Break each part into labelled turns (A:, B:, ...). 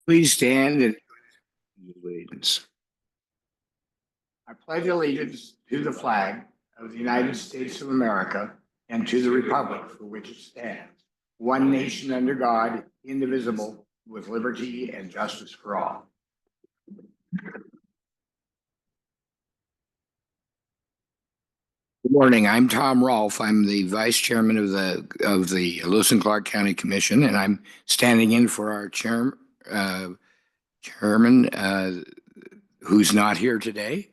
A: Please stand and allegiance. I pledge allegiance to the flag of the United States of America and to the republic for which it stands, one nation under God, indivisible, with liberty and justice for all. Good morning. I'm Tom Rolfe. I'm the vice chairman of the Lewis and Clark County Commission, and I'm standing in for our chairman, who's not here today.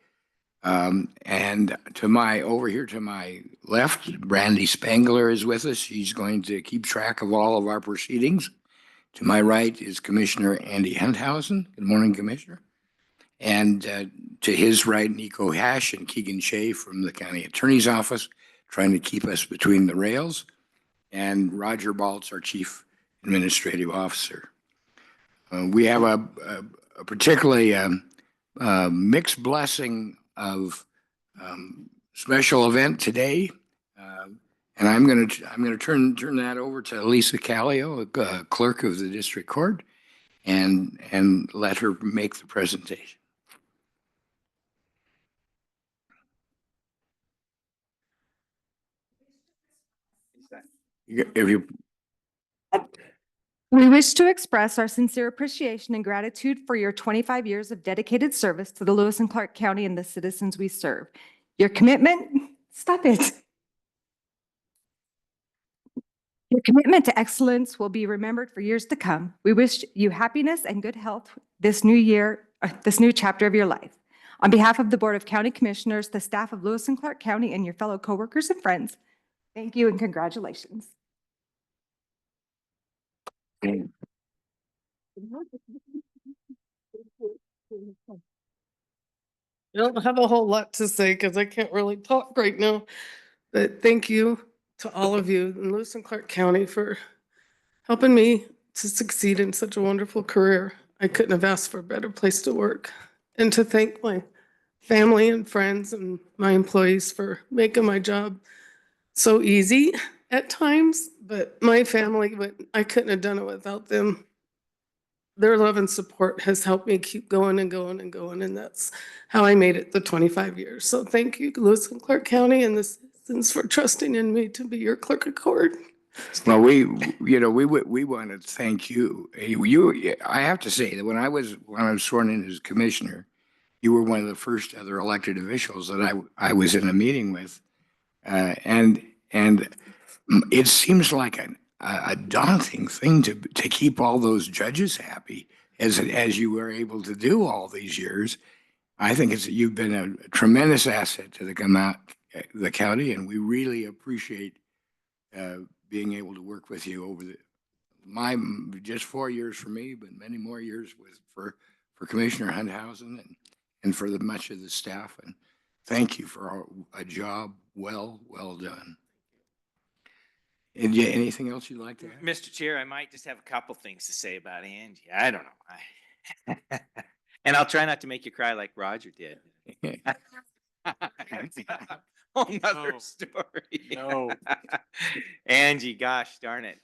A: And over here to my left, Brandy Spangler is with us. She's going to keep track of all of our proceedings. To my right is Commissioner Andy Hunthausen. Good morning, Commissioner. And to his right, Nico Hash and Keegan Shea from the County Attorney's Office, trying to keep us between the rails. And Roger Baltz, our Chief Administrative Officer. We have a particularly mixed blessing of special event today, and I'm going to turn that over to Lisa Callio, clerk of the district court, and let her make the presentation. If you
B: We wish to express our sincere appreciation and gratitude for your 25 years of dedicated service to the Lewis and Clark County and the citizens we serve. Your commitment, stop it. Your commitment to excellence will be remembered for years to come. We wish you happiness and good health this new year, this new chapter of your life. On behalf of the Board of County Commissioners, the staff of Lewis and Clark County, and your fellow coworkers and friends, thank you and congratulations.
C: I don't have a whole lot to say because I can't really talk right now, but thank you to all of you in Lewis and Clark County for helping me to succeed in such a wonderful career. I couldn't have asked for a better place to work, and to thank my family and friends and my employees for making my job so easy at times, but my family, but I couldn't have done it without them. Their love and support has helped me keep going and going and going, and that's how I made it the 25 years. So thank you, Lewis and Clark County and the citizens, for trusting in me to be your clerk of court.
A: Well, we want to thank you. I have to say that when I was sworn in as commissioner, you were one of the first other elected officials that I was in a meeting with, and it seems like a daunting thing to keep all those judges happy as you were able to do all these years. I think you've been a tremendous asset to the county, and we really appreciate being able to work with you over just 4 years for me, but many more years for Commissioner Hunthausen and for much of the staff. And thank you for a job well done. Anything else you'd like to add?
D: Mr. Chair, I might just have a couple things to say about Angie. I don't know. And I'll try not to make you cry like Roger did. Whole nother story.
E: No.
D: Angie, gosh darn it.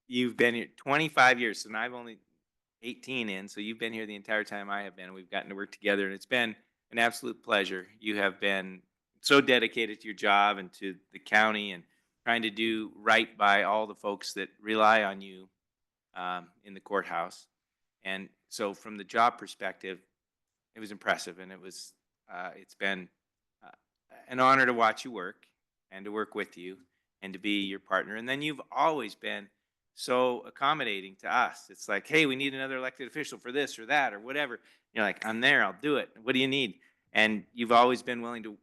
D: You've been here 25 years, and I've only 18 in, so you've been here the entire time I have been. We've gotten to work together, and it's been an absolute pleasure. You have been so dedicated to your job and to the county and trying to do right by all the folks that rely on you in the courthouse. And so from the job perspective, it was impressive, and it's been an honor to watch you work and to work with you and to be your partner. And then you've always been so accommodating to us. It's like, hey, we need another elected official for this or that or whatever. You're like, I'm there, I'll do it. What do you need? And you've always been willing to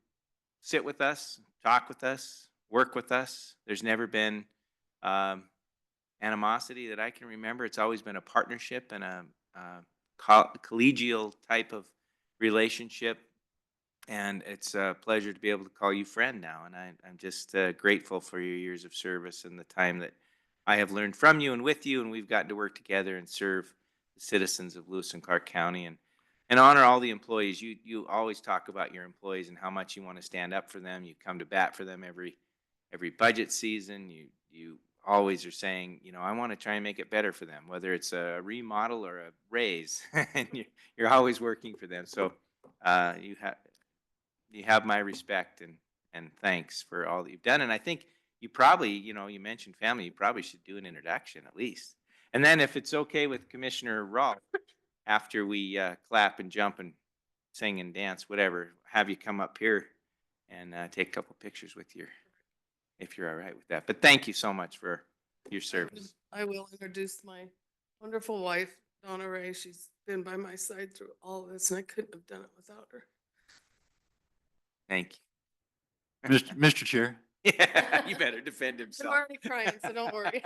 D: sit with us, talk with us, work with us. There's never been animosity that I can remember. It's always been a partnership and a collegial type of relationship. And it's a pleasure to be able to call you friend now. And I'm just grateful for your years of service and the time that I have learned from you and with you. And we've gotten to work together and serve the citizens of Lewis and Clark County and honor all the employees. You always talk about your employees and how much you want to stand up for them. You come to bat for them every budget season. You always are saying, I want to try and make it better for them, whether it's a remodel or a raise, and you're always working for them. So you have my respect and thanks for all that you've done. And I think you probably, you mentioned family, you probably should do an introduction at least. And then if it's okay with Commissioner Rolfe, after we clap and jump and sing and dance, whatever, have you come up here and take a couple pictures with you, if you're all right with that. But thank you so much for your service.
C: I will introduce my wonderful wife, Donna Ray. She's been by my side through all of this, and I couldn't have done it without her.
D: Thank
E: Mr. Chair.
D: you. Yeah, you better defend
C: I'm
D: himself.
C: already crying, so don't worry.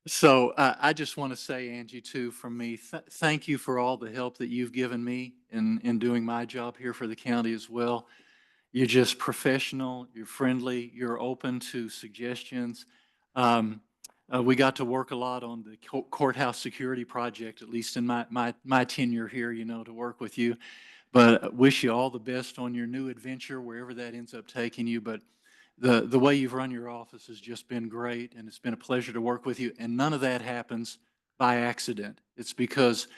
E: So I just want to say, Angie, too, from me, thank you for all the help that you've given me in doing my job here for the county as well. You're just professional, you're friendly, you're open to suggestions. We got to work a lot on the courthouse security project, at least in my tenure here, to work with you. But I wish you all the best on your new adventure, wherever that ends up taking you. But the way you've run your office has just been great, and it's been a pleasure to work with you. And none of that happens by accident. It's because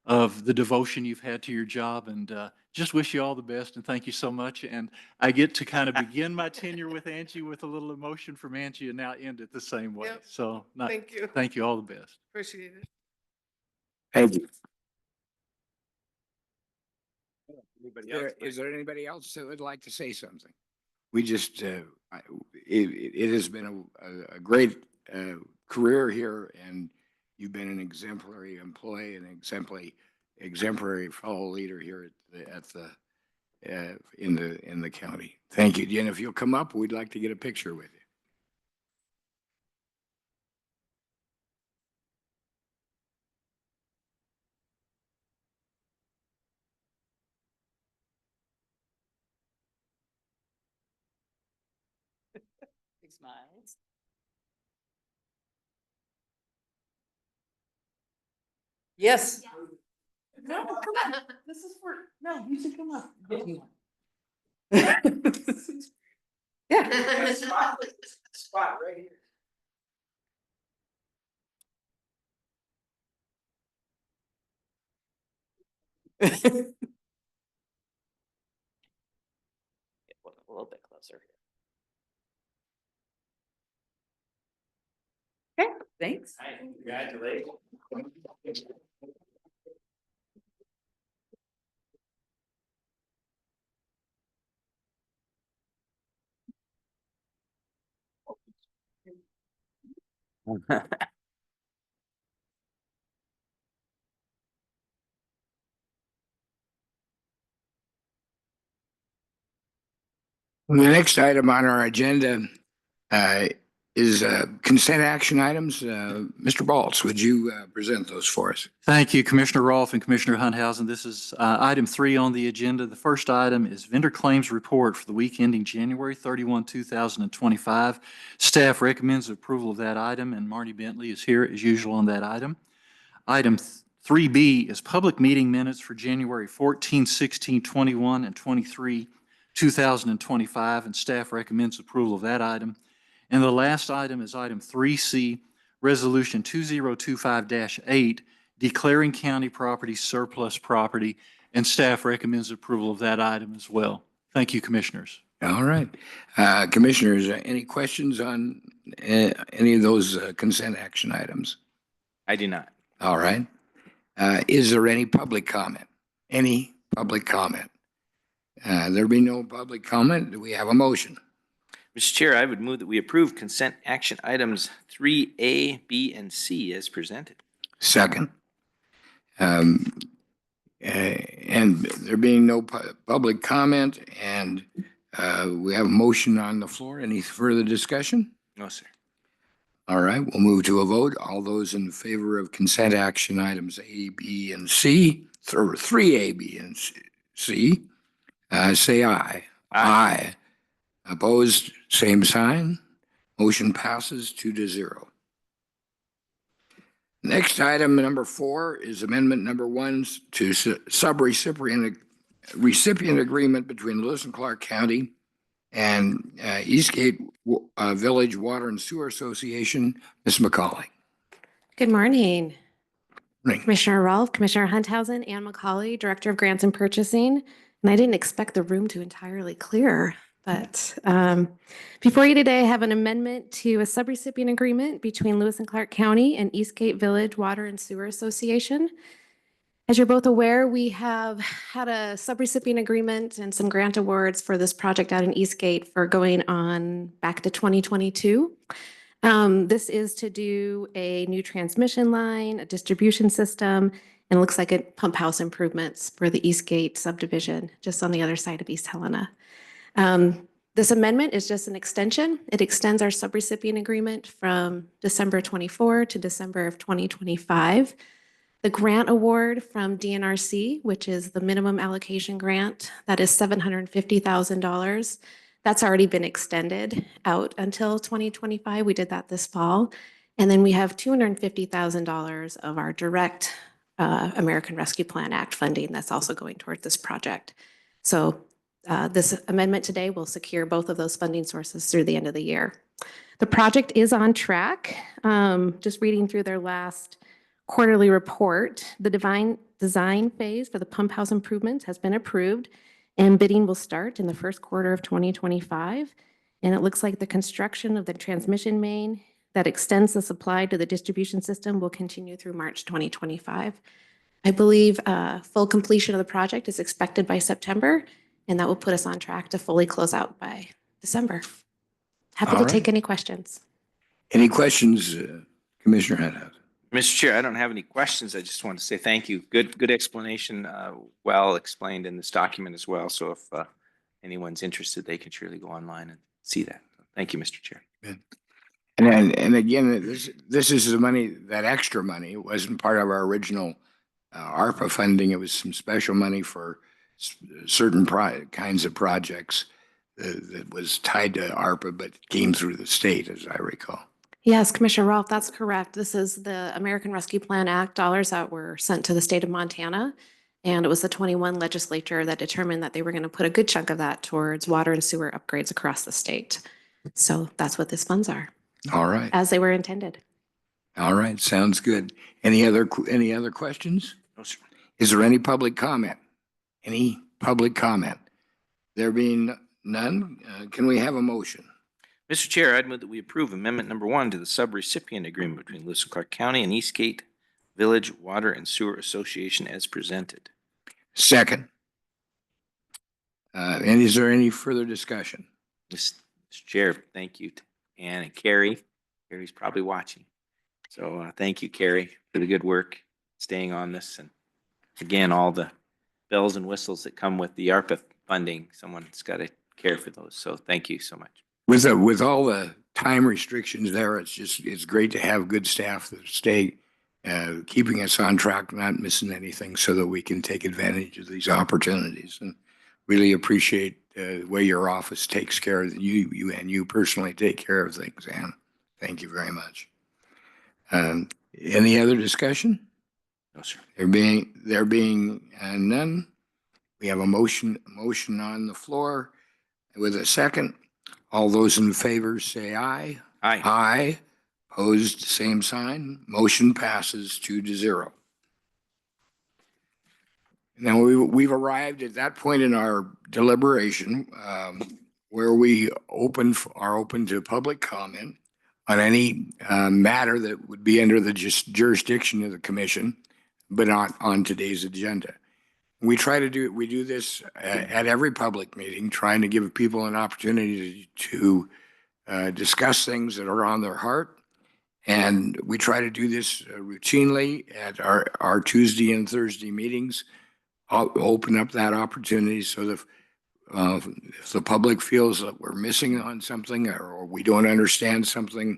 E: of the devotion you've had to your job, and just wish you all the best, and thank you so much. And I get to kind of begin my tenure with Angie with a little emotion from Angie and now end it the same way.
C: Yep.
E: So
C: Thank you.
E: thank you, all the best.
C: Appreciate it.
A: Thank you.
D: Anybody else?
A: Is there anybody else that would like to say something? We just, it has been a great career here, and you've been an exemplary employee and exemplary fellow leader here in the county. Thank you, Jen. If you'll come up, we'd like to get a picture with you.
F: Big smiles. Yes. No, come on. This is for, no, you should come up. Yeah.
A: Spot right here.
F: A little bit closer. Okay, thanks.
D: Congratulations.
A: The next item on our agenda is consent action items. Mr. Baltz, would you present those for us?
E: Thank you, Commissioner Rolfe and Commissioner Hunthausen. This is item 3 on the agenda. The first item is vendor claims report for the week ending January 31, 2025. Staff recommends approval of that item, and Marty Bentley is here as usual on that item. Item 3B is public meeting minutes for January 14, 16, 21, and 23, 2025, and staff recommends approval of that item. And the last item is item 3C, Resolution 2025-8, declaring county property surplus property, and staff recommends approval of that item as well. Thank you, Commissioners.
A: All right. Commissioners, any questions on any of those consent action items?
D: I do not.
A: All right. Is there any public comment? Any public comment? There be no public comment. Do we have a motion?
D: Mr. Chair, I would move that we approve consent action items 3A, B, and C as presented.
A: Second. And there being no public comment, and we have a motion on the floor. Any further discussion?
D: No, sir.
A: All right, we'll move to a vote. All those in favor of consent action items A, B, and C, or 3A, B, and C, say aye. Aye. Opposed, same sign. Motion passes 2-0. Next item, number 4, is amendment number 1 to recipient agreement between Lewis and Clark County and Eastgate Village Water and Sewer Association, Ms. McCauley.
G: Good morning,
A: Morning.
G: Commissioner Rolfe, Commissioner Hunthausen, Ann McCauley, Director of Grants and Purchasing. And I didn't expect the room to entirely clear, but before you today, I have an amendment to a subrecipient agreement between Lewis and Clark County and Eastgate Village Water and Sewer Association. As you're both aware, we have had a subrecipient agreement and some grant awards for this project out in Eastgate for going on back to 2022. This is to do a new transmission line, a distribution system, and it looks like a pump house improvements for the Eastgate subdivision, just on the other side of East Helena. This amendment is just an extension. It extends our subrecipient agreement from December 24 to December of 2025. The grant award from DNRC, which is the minimum allocation grant, that is $750,000. That's already been extended out until 2025. We did that this fall. And then we have $250,000 of our direct American Rescue Plan Act funding that's also going toward this project. So this amendment today will secure both of those funding sources through the end of the year. The project is on track. Just reading through their last quarterly report, the design phase for the pump house improvements has been approved, and bidding will start in the first quarter of 2025. And it looks like the construction of the transmission main that extends the supply to the distribution system will continue through March 2025. I believe full completion of the project is expected by September, and that will put us on track to fully close out by December. Happy
A: All
G: to
A: right.
G: take any questions.
A: Any questions, Commissioner Hunthausen?
D: Mr. Chair, I don't have any questions. I just want to say thank you. Good explanation, well explained in this document as well. So if anyone's interested, they can surely go online and see that. Thank you, Mr. Chair.
A: And again, this is the money, that extra money. It wasn't part of our original ARPA funding. It was some special money for certain kinds of projects that was tied to ARPA, but came through the state, as I recall.
G: Yes, Commissioner Rolfe, that's correct. This is the American Rescue Plan Act dollars that were sent to the state of Montana. And it was the 21 legislature that determined that they were going to put a good chunk of that towards water and sewer upgrades across the state. So that's what these funds are,
A: All right.
G: as they were intended.
A: All right. Sounds good. Any other questions?
D: No, sir.
A: Is there any public comment? Any public comment? There being none, can we have a motion?
D: Mr. Chair, I'd move that we approve amendment number 1 to the subrecipient agreement between Lewis and Clark County and Eastgate Village Water and Sewer Association as presented.
A: Second. And is there any further discussion?
D: Mr. Chair, thank you to Ann and Carrie. Carrie's probably watching. So thank you, Carrie, for the good work, staying on this. And again, all the bells and whistles that come with the ARPA funding, someone's got to care for those. So thank you so much.
A: With all the time restrictions there, it's great to have good staff that stay keeping us on track, not missing anything, so that we can take advantage of these opportunities. And really appreciate the way your office takes care of you personally take care of things, Ann. Thank you very much. Any other discussion?
D: No, sir.
A: There being none, we have a motion on the floor with a second. All those in favor say aye.
D: Aye.
A: Aye. Opposed, same sign. Motion passes 2-0. Now we've arrived at that point in our deliberation where we are open to public comment on any matter that would be under the jurisdiction of the commission, but not on today's agenda. We do this at every public meeting, trying to give people an opportunity to discuss things that are on their heart. And we try to do this routinely at our Tuesday and Thursday meetings. I'll open up that opportunity so that if the public feels that we're missing on something or we don't understand something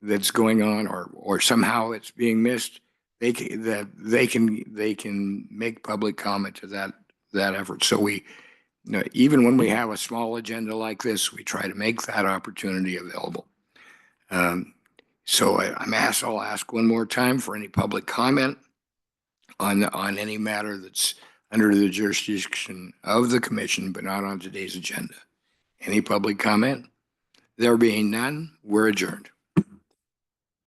A: that's going on or somehow it's being missed, they can make public comment to that effort. So even when we have a small agenda like this, we try to make that opportunity available. So I'll ask one more time for any public comment on any matter that's under the jurisdiction of the commission, but not on today's agenda. Any public comment? There being none, we're adjourned.